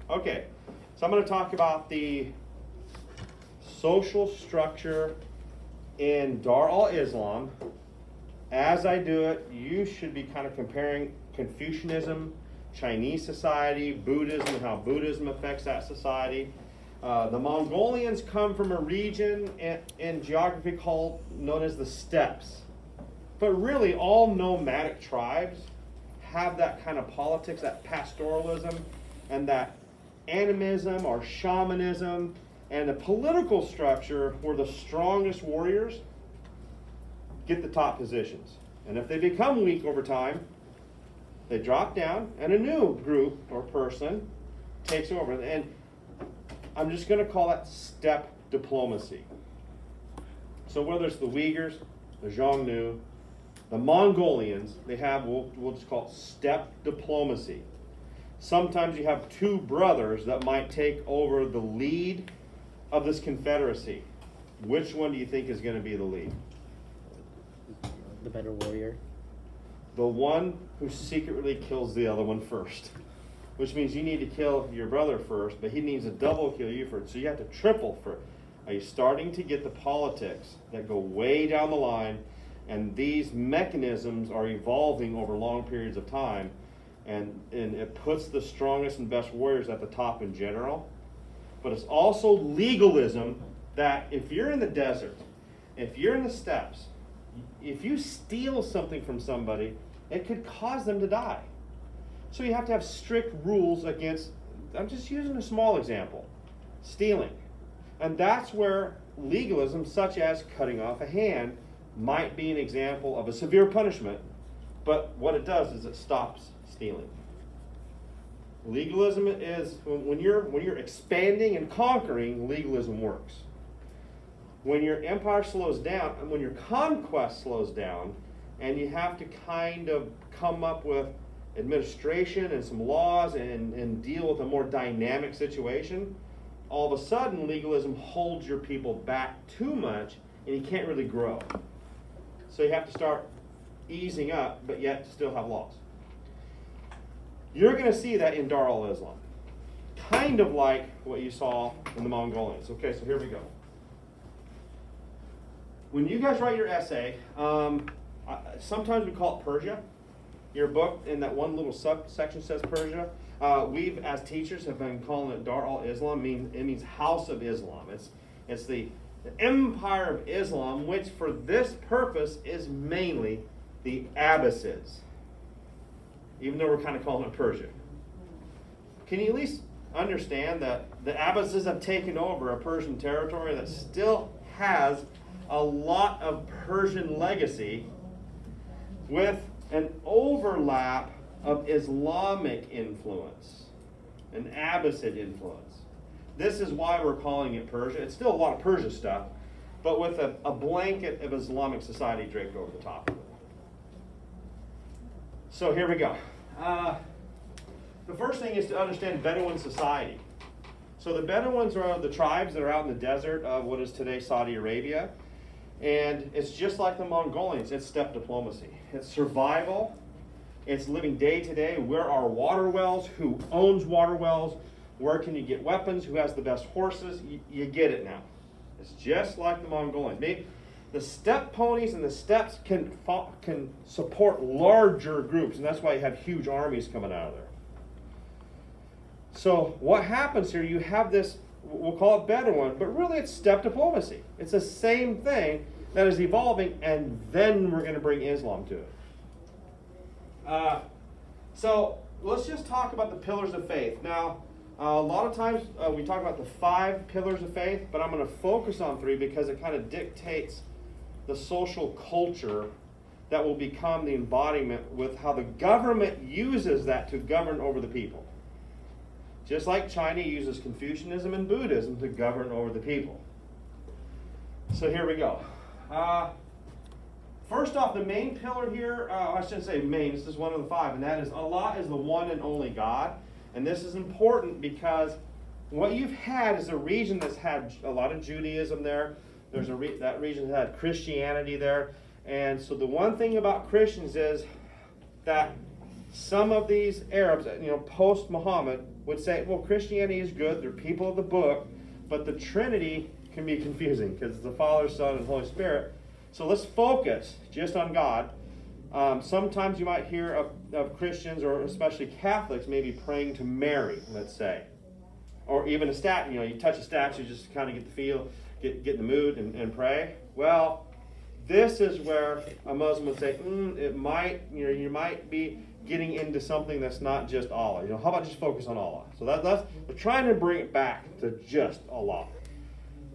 Okay, so I'm going to talk about the social structure in Dar al-Islam. As I do it, you should be kind of comparing Confucianism, Chinese society, Buddhism, and how Buddhism affects that society. The Mongolians come from a region in geography known as the steppes. But really, all nomadic tribes have that kind of politics, that pastoralism, and that animism or shamanism, and the political structure where the strongest warriors get the top positions. And if they become weak over time, they drop down, and a new group or person takes over. And I'm just going to call that steppe diplomacy. So whether it's the Uyghurs, the Xiongnu, the Mongolians, they have, we'll just call it steppe diplomacy. Sometimes you have two brothers that might take over the lead of this confederacy. Which one do you think is going to be the lead? The better warrior. The one who secretly kills the other one first. Which means you need to kill your brother first, but he needs to double kill you first. So you have to triple first. Are you starting to get the politics that go way down the line? And these mechanisms are evolving over long periods of time. And it puts the strongest and best warriors at the top in general. But it's also legalism that if you're in the desert, if you're in the steppes, if you steal something from somebody, it could cause them to die. So you have to have strict rules against, I'm just using a small example, stealing. And that's where legalism, such as cutting off a hand, might be an example of a severe punishment. But what it does is it stops stealing. Legalism is, when you're expanding and conquering, legalism works. When your empire slows down, and when your conquest slows down, and you have to kind of come up with administration and some laws and deal with a more dynamic situation, all of a sudden legalism holds your people back too much, and you can't really grow. So you have to start easing up, but yet still have laws. You're going to see that in Dar al-Islam. Kind of like what you saw in the Mongolians. Okay, so here we go. When you guys write your essay, sometimes we call it Persia. Your book in that one little subsection says Persia. We've, as teachers, have been calling it Dar al-Islam. It means House of Islam. It's the Empire of Islam, which for this purpose is mainly the Abbasids. Even though we're kind of calling it Persia. Can you at least understand that the Abbasids have taken over a Persian territory that still has a lot of Persian legacy with an overlap of Islamic influence, an Abbasid influence. This is why we're calling it Persia. It's still a lot of Persia stuff, but with a blanket of Islamic society draped over the top of it. So here we go. The first thing is to understand Bedouin society. So the Bedouins are the tribes that are out in the desert of what is today Saudi Arabia. And it's just like the Mongolians. It's steppe diplomacy. It's survival. It's living day to day. Where are water wells? Who owns water wells? Where can you get weapons? Who has the best horses? You get it now. It's just like the Mongolians. The steppe ponies and the steppes can support larger groups, and that's why you have huge armies coming out of there. So what happens here, you have this, we'll call it Bedouin, but really it's steppe diplomacy. It's the same thing that is evolving, and then we're going to bring Islam to it. So let's just talk about the pillars of faith. Now, a lot of times we talk about the 5 pillars of faith, but I'm going to focus on 3 because it kind of dictates the social culture that will become the embodiment with how the government uses that to govern over the people. Just like China uses Confucianism and Buddhism to govern over the people. So here we go. First off, the main pillar here, I shouldn't say main, this is one of the 5, and that is Allah is the one and only God. And this is important because what you've had is a region that's had a lot of Judaism there. There's that region that had Christianity there. And so the one thing about Christians is that some of these Arabs, post-Muhammad, would say, well, Christianity is good, they're people of the book, but the Trinity can be confusing because it's the Father, Son, and Holy Spirit. So let's focus just on God. Sometimes you might hear of Christians, or especially Catholics, maybe praying to Mary, let's say. Or even a statue. You know, you touch a statue just to kind of get the feel, get in the mood and pray. Well, this is where a Muslim would say, it might, you might be getting into something that's not just Allah. You know, how about just focus on Allah? So that's we're trying to bring it back to just Allah.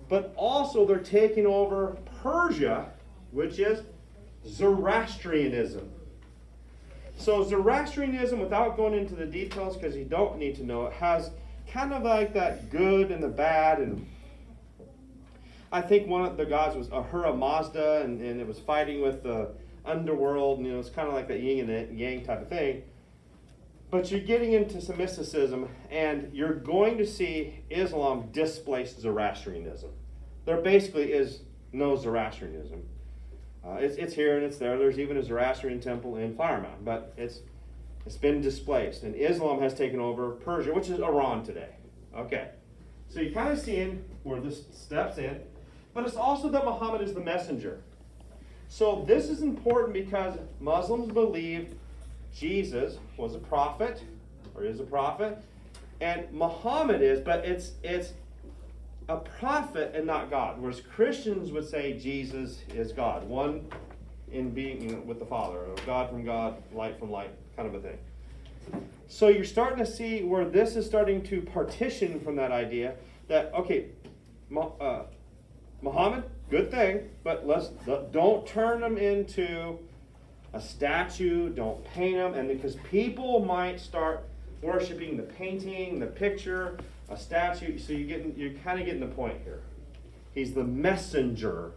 But also they're taking over Persia, which is Zoroastrianism. So Zoroastrianism, without going into the details because you don't need to know it, has kind of like that good and the bad. And I think one of the gods was Ahura Mazda, and it was fighting with the underworld, and it's kind of like that yin and yang type of thing. But you're getting into some mysticism, and you're going to see Islam displace Zoroastrianism. There basically is no Zoroastrianism. It's here and it's there. There's even a Zoroastrian temple in Fire Mountain, but it's been displaced, and Islam has taken over Persia, which is Iran today. Okay, so you're kind of seeing where this steps in, but it's also that Muhammad is the messenger. So this is important because Muslims believe Jesus was a prophet, or is a prophet, and Muhammad is, but it's a prophet and not God. Whereas Christians would say Jesus is God, one in being with the Father, or God from God, light from light, kind of a thing. So you're starting to see where this is starting to partition from that idea that, okay, Muhammad, good thing, but don't turn them into a statue, don't paint them, and because people might start worshiping the painting, the picture, a statue, so you're kind of getting the point here. He's the messenger,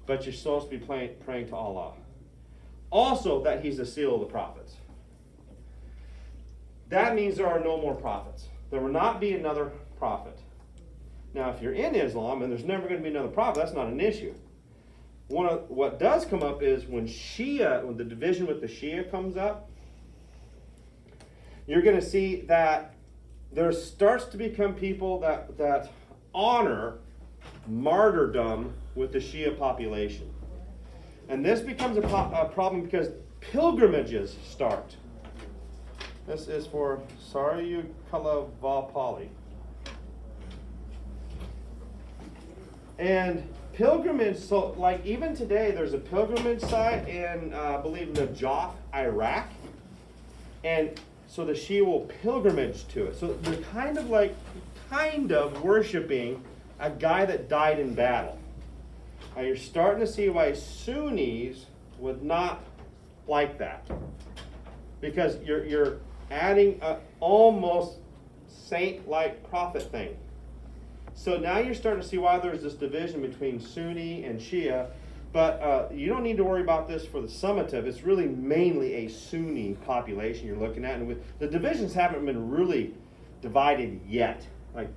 but you're supposed to be praying to Allah. Also, that he's the seal of the prophets. That means there are no more prophets. There will not be another prophet. Now, if you're in Islam and there's never going to be another prophet, that's not an issue. What does come up is when the division with the Shia comes up, you're going to see that there starts to become people that honor martyrdom with the Shia population. And this becomes a problem because pilgrimages start. This is for Saryu Kalavapali. And pilgrimage, so like even today, there's a pilgrimage site in, I believe, Najaf, Iraq. And so the Shia will pilgrimage to it. So they're kind of worshiping a guy that died in battle. Now you're starting to see why Sunnis would not like that. Because you're adding an almost saint-like prophet thing. So now you're starting to see why there's this division between Sunni and Shia. But you don't need to worry about this for the summative. It's really mainly a Sunni population you're looking at. And the divisions haven't been really divided yet. Like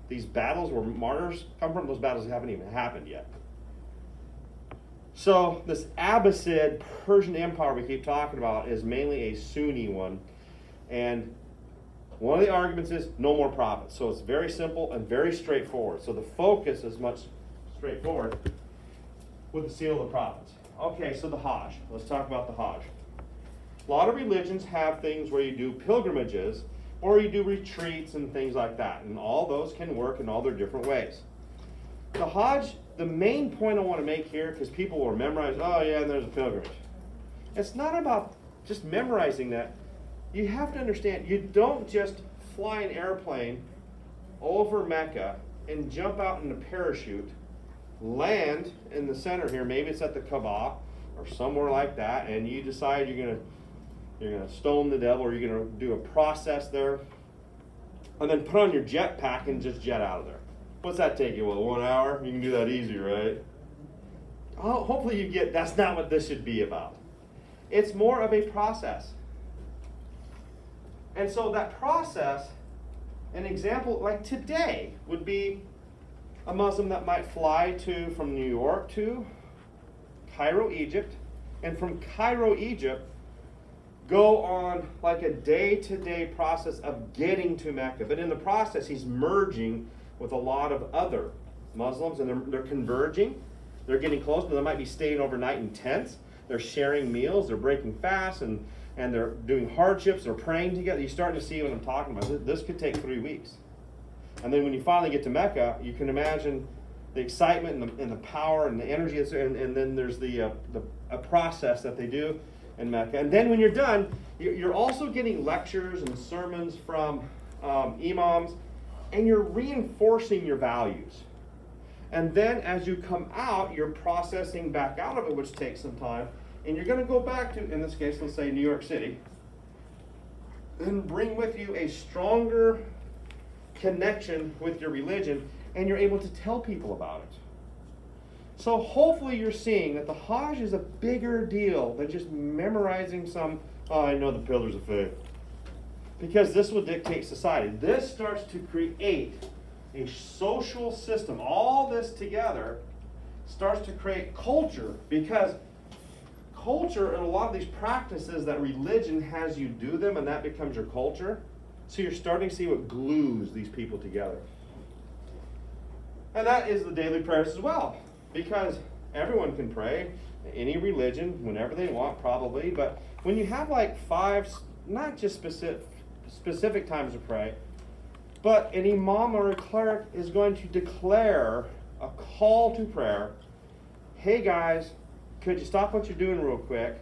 these battles where martyrs come from, those battles haven't even happened yet. So this Abbasid Persian Empire we keep talking about is mainly a Sunni one. And one of the arguments is no more prophets. So it's very simple and very straightforward. So the focus is much straightforward with the seal of the prophets. Okay, so the Hajj. Let's talk about the Hajj. A lot of religions have things where you do pilgrimages or you do retreats and things like that. And all those can work in all their different ways. The Hajj, the main point I want to make here, because people will memorize, oh yeah, and there's a pilgrimage. It's not about just memorizing that. You have to understand, you don't just fly an airplane over Mecca and jump out in a parachute, land in the center here, maybe it's at the Kaaba or somewhere like that, and you decide you're gonna stone the devil, or you're gonna do a process there, and then put on your jetpack and just jet out of there. What's that take you? Well, 1 hour? You can do that easy, right? Oh, hopefully you get that's not what this should be about. It's more of a process. And so that process, an example like today would be a Muslim that might fly from New York to Cairo, Egypt, and from Cairo, Egypt, go on like a day-to-day process of getting to Mecca. But in the process, he's merging with a lot of other Muslims, and they're converging. They're getting close, but they might be staying overnight in tents. They're sharing meals. They're breaking fasts, and they're doing hardships. They're praying together. You're starting to see what I'm talking about. This could take 3 weeks. And then when you finally get to Mecca, you can imagine the excitement and the power and the energy. And then there's a process that they do in Mecca. And then when you're done, you're also getting lectures and sermons from imams, and you're reinforcing your values. And then as you come out, you're processing back out of it, which takes some time. And you're going to go back to, in this case, let's say New York City, and bring with you a stronger connection with your religion, and you're able to tell people about it. So hopefully you're seeing that the Hajj is a bigger deal than just memorizing some, oh, I know the pillars of faith. Because this will dictate society. This starts to create a social system. All this together starts to create culture, because culture and a lot of these practices that religion has you do them, and that becomes your culture. So you're starting to see what glues these people together. And that is the daily prayers as well, because everyone can pray, any religion, whenever they want probably, but when you have like 5, not just specific times to pray, but an imam or a cleric is going to declare a call to prayer. Hey guys, could you stop what you're doing real quick?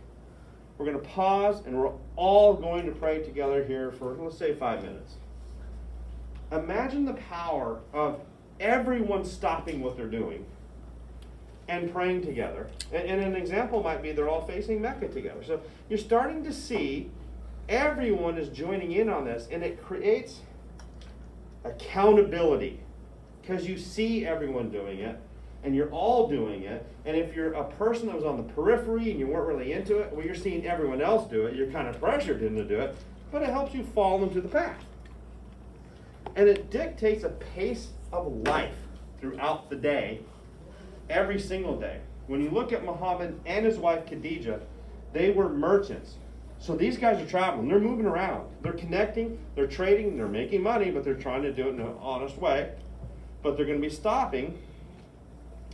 We're going to pause, and we're all going to pray together here for, let's say, 5 minutes. Imagine the power of everyone stopping what they're doing and praying together. And an example might be they're all facing Mecca together. So you're starting to see everyone is joining in on this, and it creates accountability, because you see everyone doing it, and you're all doing it. And if you're a person that was on the periphery and you weren't really into it, well, you're seeing everyone else do it. You're kind of pressured into do it, but it helps you fall into the path. And it dictates a pace of life throughout the day, every single day. When you look at Muhammad and his wife Khadijah, they were merchants. So these guys are traveling. They're moving around. They're connecting. They're trading. They're making money, but they're trying to do it in an honest way. But they're going to be stopping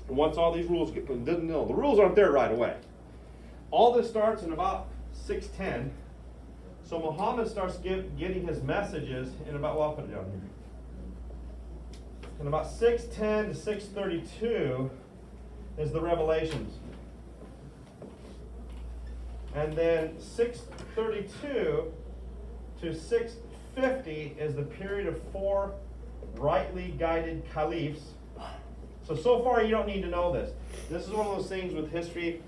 once all these rules get put. No, the rules aren't there right away. All this starts in about 610. So Muhammad starts getting his messages in about, well, I'll put it down here. In about 610 to 632 is the revelations. And then 632 to 650 is the period of 4 rightly guided caliphs. So far you don't need to know this. This is one of those things with history.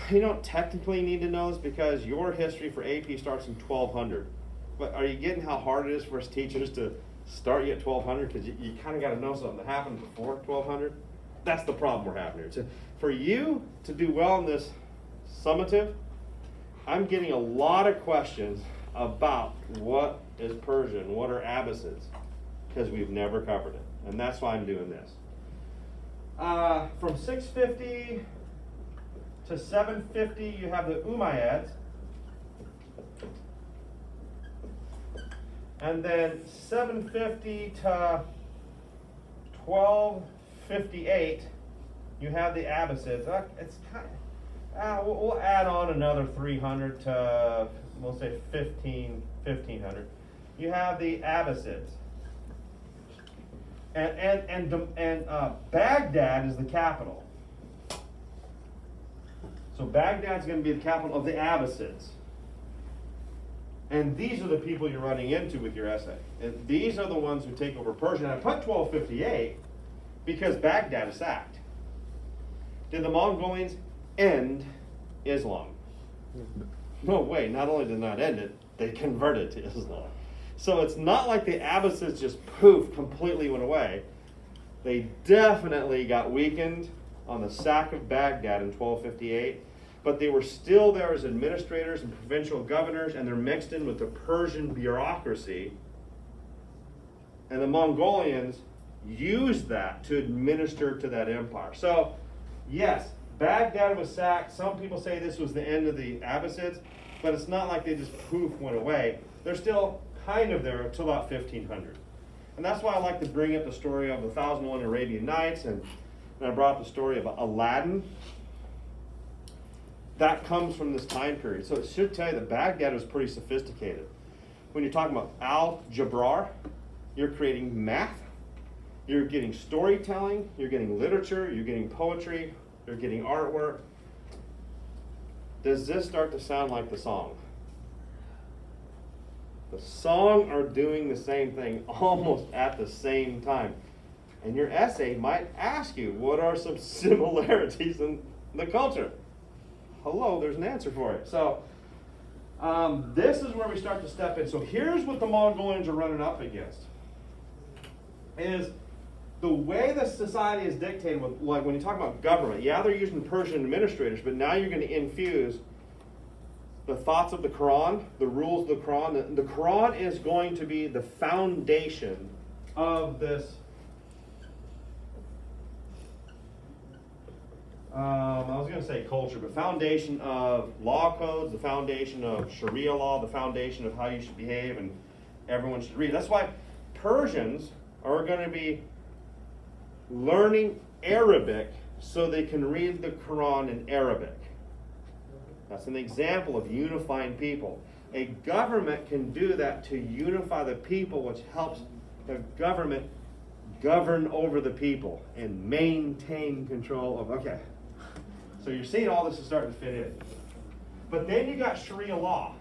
You don't technically need to know this, because your history for AP starts in 1200. But are you getting how hard it is for us teachers to start you at 1200? Because you kind of got to know something that happened before 1200. That's the problem we're having here. So for you to do well in this summative, I'm getting a lot of questions about what is Persian, what are Abbasids, because we've never covered it. And that's why I'm doing this. From 650 to 750, you have the Umayyads. And then 750 to 1258, you have the Abbasids. It's kind of, we'll add on another 300 to, we'll say 1500. You have the Abbasids. And Baghdad is the capital. So Baghdad's going to be the capital of the Abbasids. And these are the people you're running into with your essay. And these are the ones who take over Persia. And I put 1258 because Baghdad is sacked. Did the Mongolians end Islam? No way. Not only did not end it, they converted to Islam. So it's not like the Abbasids just poof, completely went away. They definitely got weakened on the sack of Baghdad in 1258, but they were still there as administrators and provincial governors, and they're mixed in with the Persian bureaucracy. And the Mongolians used that to administer to that empire. So, yes, Baghdad was sacked. Some people say this was the end of the Abbasids. but it's not like they just poof went away. They're still kind of there until about 1500. And that's why I like to bring up the story of the 1001 Arabian Nights, and I brought up the story of Aladdin. That comes from this time period. So it should tell you that Baghdad was pretty sophisticated. When you're talking about algebra, you're creating math, you're getting storytelling, you're getting literature, you're getting poetry, you're getting artwork. Does this start to sound like the song? The song are doing the same thing almost at the same time. And your essay might ask you, what are some similarities in the culture? Hello, there's an answer for it. So this is where we start to step in. So here's what the Mongolians are running up against. Is the way the society is dictated with, like when you talk about government, yeah, they're using Persian administrators, but now you're going to infuse the thoughts of the Quran, the rules of the Quran. The Quran is going to be the foundation of this. I was going to say culture, but foundation of law codes, the foundation of Sharia law, the foundation of how you should behave, and everyone should read. That's why Persians are going to be learning Arabic so they can read the Quran in Arabic. That's an example of unifying people. A government can do that to unify the people, which helps the government govern over the people and maintain control of, okay. So you're seeing all this is starting to fit in. But then you got Sharia law.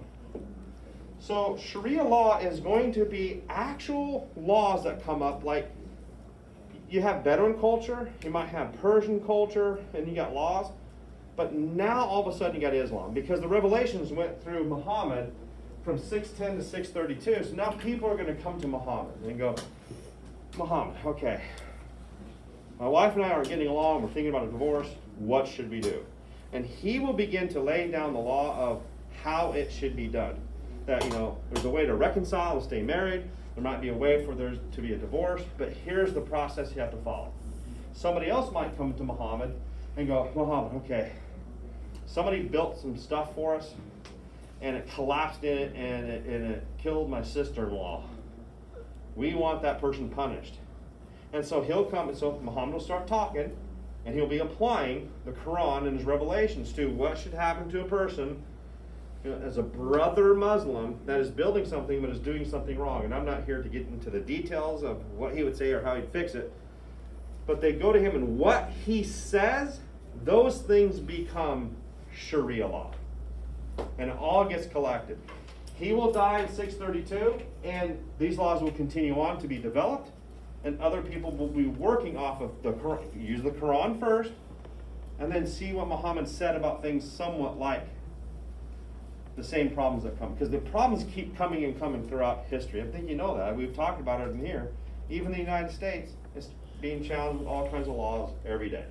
So Sharia law is going to be actual laws that come up, like you have Bedouin culture, you might have Persian culture, and you got laws. But now all of a sudden you got Islam, because the revelations went through Muhammad from 610 to 632. So now people are going to come to Muhammad and go, Muhammad, okay, my wife and I aren't getting along, we're thinking about a divorce, what should we do? And he will begin to lay down the law of how it should be done. That, you know, there's a way to reconcile and stay married, there might be a way for there to be a divorce, but here's the process you have to follow. Somebody else might come to Muhammad and go, Muhammad, okay, somebody built some stuff for us, and it collapsed in it, and it killed my sister-in-law. We want that person punished. And so he'll come, and so Muhammad will start talking, and he'll be applying the Quran and his revelations to what should happen to a person, you know, as a brother Muslim that is building something but is doing something wrong. And I'm not here to get into the details of what he would say or how he'd fix it. But they go to him, and what he says, those things become Sharia law. And it all gets collected. He will die in 632, and these laws will continue on to be developed, and other people will be working off of the Quran. Use the Quran first, and then see what Muhammad said about things somewhat like the same problems that come. Because the problems keep coming and coming throughout history. I think you know that. We've talked about it in here. Even the United States is being challenged with all kinds of laws every day.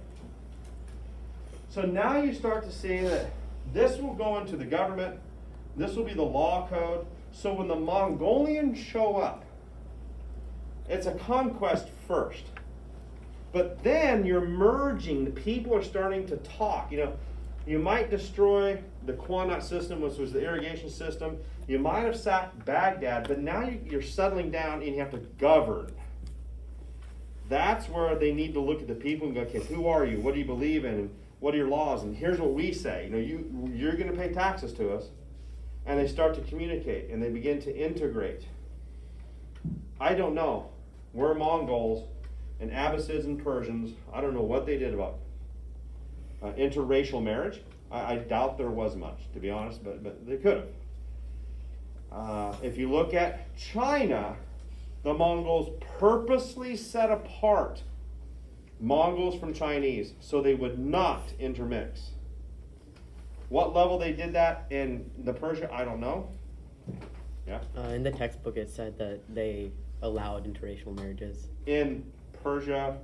So now you start to see that this will go into the government. This will be the law code. So when the Mongolians show up, it's a conquest first. But then you're merging. The people are starting to talk. You know, you might destroy the Qanat system, which was the irrigation system. You might have sacked Baghdad, but now you're settling down and you have to govern. That's where they need to look at the people and go, okay, who are you? What do you believe in? And what are your laws? And here's what we say. You know, you're going to pay taxes to us. And they start to communicate and they begin to integrate. I don't know. We're Mongols and Abbasids and Persians. I don't know what they did about interracial marriage. I doubt there was much, to be honest, but they could have. If you look at China, the Mongols purposely set apart Mongols from Chinese so they would not intermix. What level they did that in the Persia, I don't know. Yeah. In the textbook, it said that they allowed interracial marriages. In Persia.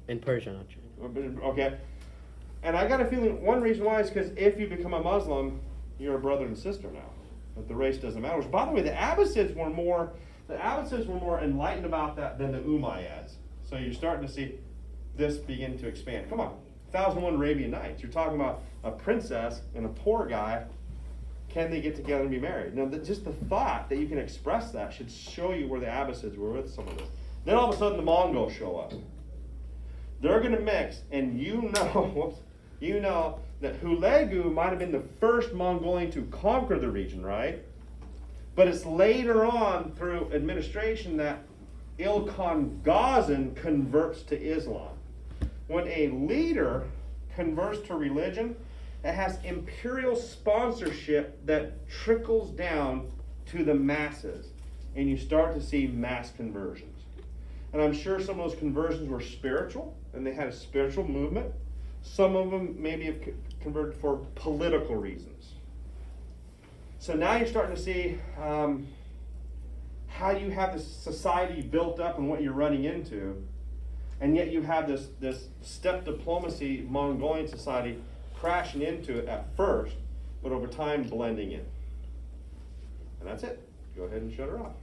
In Persia, not China. Okay. And I got a feeling one reason why is because if you become a Muslim, you're a brother and sister now. But the race doesn't matter. Which, by the way, the Abbasids were more enlightened about that than the Umayyads. So you're starting to see this begin to expand. Come on. 1001 Arabian Nights. You're talking about a princess and a poor guy can they get together and be married? Now, just the thought that you can express that should show you where the Abbasids were with some of this. Then all of a sudden the Mongols show up. They're going to mix, and you know that Hulegu might have been the first Mongolian to conquer the region, right? But it's later on through administration that Ilkhan Ghazan converts to Islam. When a leader converts to religion, it has imperial sponsorship that trickles down to the masses, and you start to see mass conversions. And I'm sure some of those conversions were spiritual, and they had a spiritual movement. Some of them maybe have converted for political reasons. So now you're starting to see how you have this society built up and what you're running into, and yet you have this steppe diplomacy Mongolian society crashing into it at first, but over time blending in. And that's it. Go ahead and shut her off.